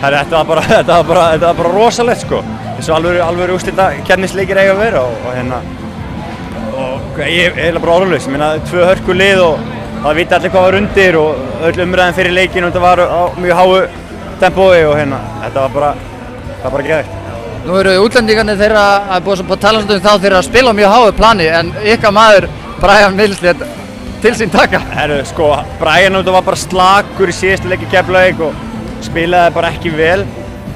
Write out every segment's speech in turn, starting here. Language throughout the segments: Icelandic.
Þetta var bara rosalegt sko. Eins og alvöru úrslitakeppnisleikir eiga að vera og ég er eiginlega bara orðlaus. Ég meina 2 hörkulið og það vita allir hvað var undir og öll umræðan fyrir leikinn og þetta var á mjög háu tempói og þetta var bara geðveikt. Nú eru útlendingarnir þeirra að búið að tala um þá þeirra að spila á mjög háu plani en ykkar maður Bragi Mills til sín taka. Sko, Bragi var bara slakur í síðasta leik í Keflavík og spilaði bara ekki vel.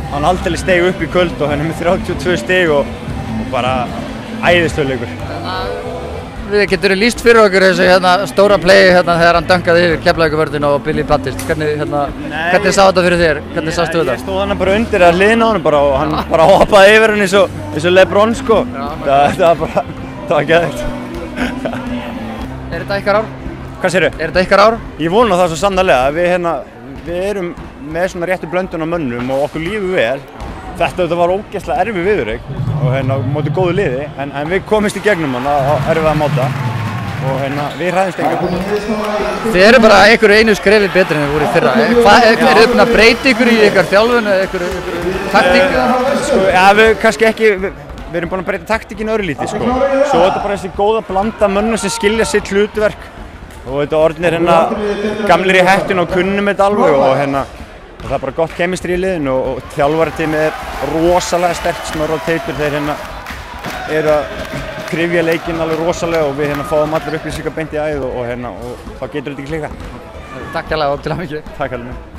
Hann aldrei steig upp í kvöld og hann með 32 stig og bara æðislegur leikur. Við getur lýst fyrir okkur þessu stóra play þegar hann dönkaði yfir Keflavíkurvörðinn og Billy Baptist. Hvernig sá þetta fyrir þér? Hvernig sástu þetta? Ég stóð hann bara undir að hliðina á honum og hann bara hoppaði yfir hann eins og LeBron sko. Það var geðveikt. Er þetta ykkar ár? Hvað segirðu? Er þetta ykkar ár? Ég vona það svo sannarlega. Við erum með svona réttu blöndun á mönnum og okkur lífur vel. Þetta var ógeðslega erfið viðureign og móti góðu liði en við komumst í gegnum hann á erfiða máta og við hræðumst enga. Þið eru bara einhverju einu skrefi betri en þið voru í fyrra. Eru þið búin að breyta ykkur í ykkar þjálfun eða ykkur taktík? Sko, við kannski ekki, við erum búin að breyta taktíkinu örlítið sko. Svo þetta bara þessi góða blanda mönnum sem skilja sitt hlutverk og þetta orðnir gamlir í hættinu og kunnum þetta alveg og það er bara gott kemistri í liðinu og þjálfarateymið er rosalega sterkt. Snorri og Teitur þeir eru að kryfja leikinn alveg rosalega og við fáum allir upplýsingar beint í æð og þá getur þetta ekki klikkað. Takk hérlega og til hamingju. Takk alveg.